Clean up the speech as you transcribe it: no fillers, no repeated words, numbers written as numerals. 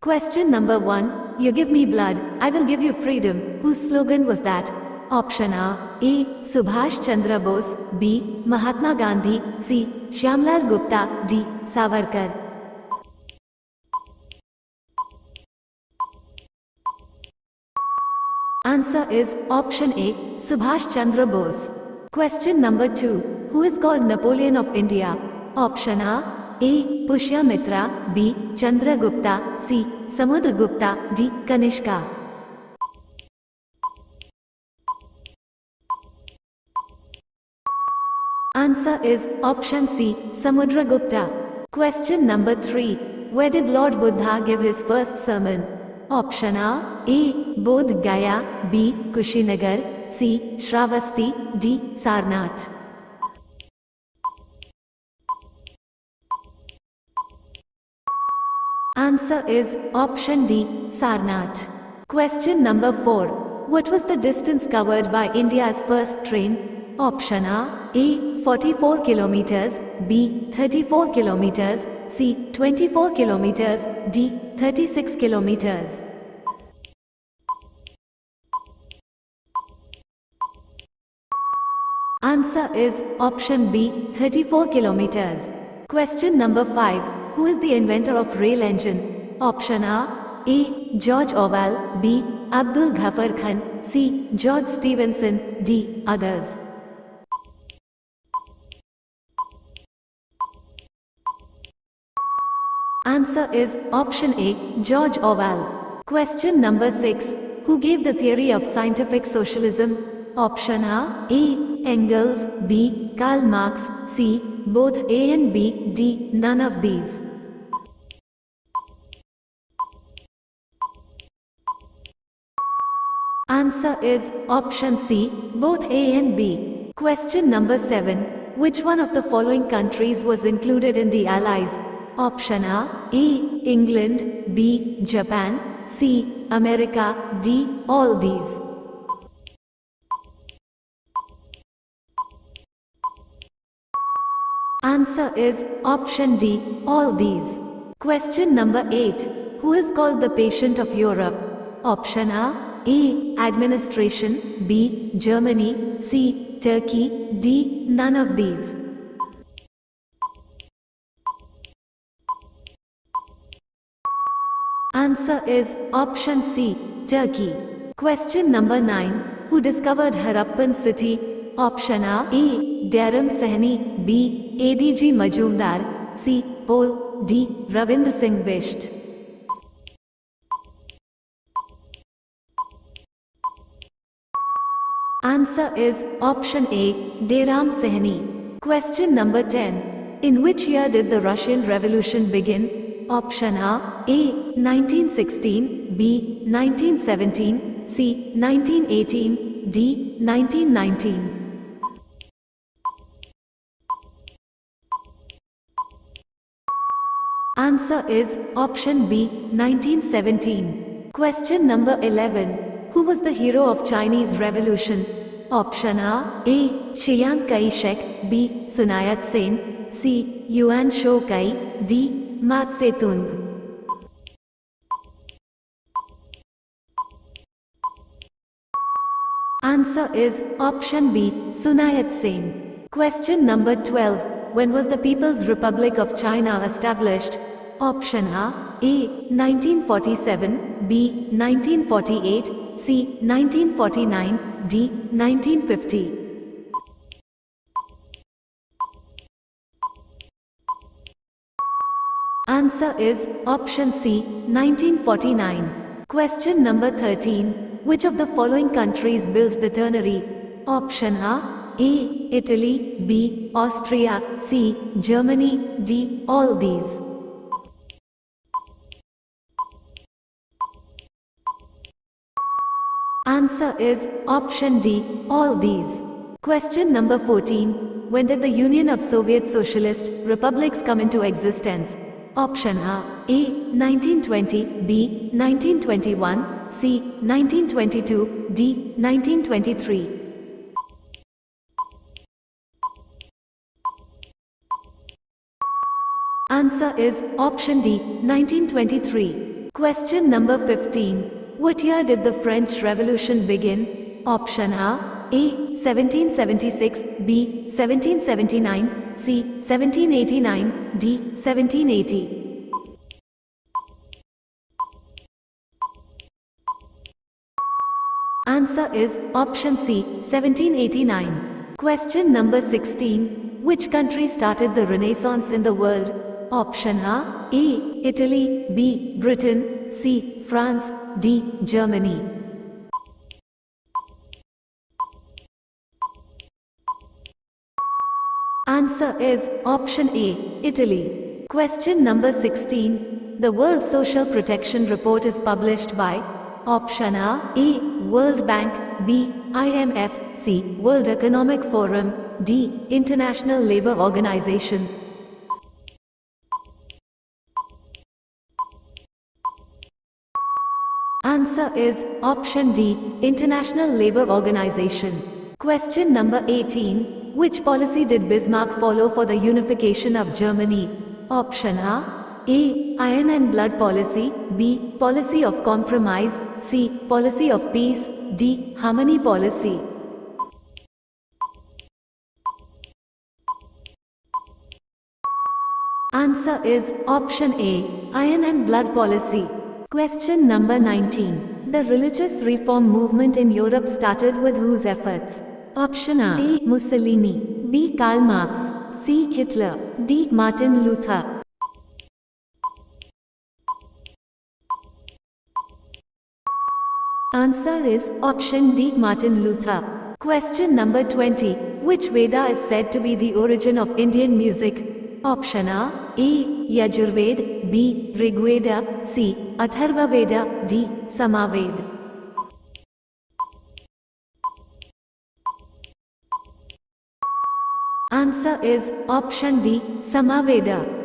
Question number 1. You give me blood, I will give you freedom. Whose slogan was that? Option A. Subhash Chandra Bose. B. Mahatma Gandhi. C. Shyamlal Gupta. D. Savarkar. Answer is option A. Subhash Chandra Bose. Question number 2. Who is called Napoleon of India? Option A. Pushyamitra. B. Chandragupta. C. Samudragupta. D. Kanishka. Answer is option C. Samudragupta. Question number 3. Where did Lord Buddha give his first sermon? Option A. Bodh Gaya. B. Kushinagar. C. Shravasti. D. Sarnath. Answer is option D. Sarnath. Question number 4. What was the distance covered by India's first train? Option A. 44 kilometers. B. 34 kilometers. C. 24 kilometers. D. 36 kilometers. Answer is option B. 34 kilometers. Question number 5. Who is the inventor of rail engine? Option A. George Orwell. B. Abdul Ghaffar Khan. C. George Stephenson. D. Others. Answer is option A. George Orwell. Question number 6. Who gave the theory of scientific socialism? Option A. Engels. B. Karl Marx. C. Both A and B. D. None of these. Answer is option C. Both A and B. Question number 7. Which one of the following countries was included in the Allies? Option A. England. B. Japan. C. America. D. All these. Answer is option D. All these. Question number 8. Who is called the patient of Europe? Option A. Administration. B. Germany. C. Turkey. D. None of these. Answer is option C. Turkey. Question number 9. Who discovered Harappan city? Option A. Dharam Sahni. B. ADG Majumdar. C. Pol. D. Ravindra Singh Bisht. Answer is option A. Dharam Sahni. Question number 10. In which year did the Russian Revolution begin? Option A. 1916. B. 1917. C. 1918. D. 1919. Answer is option B. 1917. Question number 11. Who was the hero of Chinese Revolution? Option A. Chiang Kai-shek. B. Sun Yat-sen. C. Yuan Shou-kai. D. Mao Tse-tung. Answer is option B. Sun Yat-sen. Question number 12. When was the People's Republic of China established? Option A. 1947. B. 1948. C. 1949. D. 1950. Answer is option C. 1949. Question number 13. Which of the following countries built the ternary? Option A. Italy. B. Austria. C. Germany. D. All these. Answer is option D. All these. Question number 14. When did the Union of Soviet Socialist Republics come into existence? Option A. 1920. B. 1921. C. 1922. D. 1923. Answer is option D. 1923. Question number 15. What year did the French Revolution begin? Option A 1776, B 1779, C 1789, D 1780. Answer is option C 1789. Question number 16. Which country started the Renaissance in the world? Option A Italy, B Britain, C France, D Germany. Answer is option A Italy. Question number 16. The World Social Protection Report is published by option A World Bank, B IMF, C World Economic Forum, D International Labour Organization. Answer is option D International Labour Organization. Question number 18. Which policy did Bismarck follow for the unification of Germany? Option A iron and blood policy, B policy of compromise, C policy of peace, D harmony policy. Answer is option A iron and blood policy. Question number 19. The religious reform movement in Europe started with whose efforts? Option A Mussolini, B Karl Marx, C Hitler, D Martin Luther. Answer is option D Martin Luther. Question number 20. Which Veda is said to be the origin of Indian music? Option A Yajurved, B Rigveda, C Atharva Veda, D Samaved. Answer is option D Samaveda.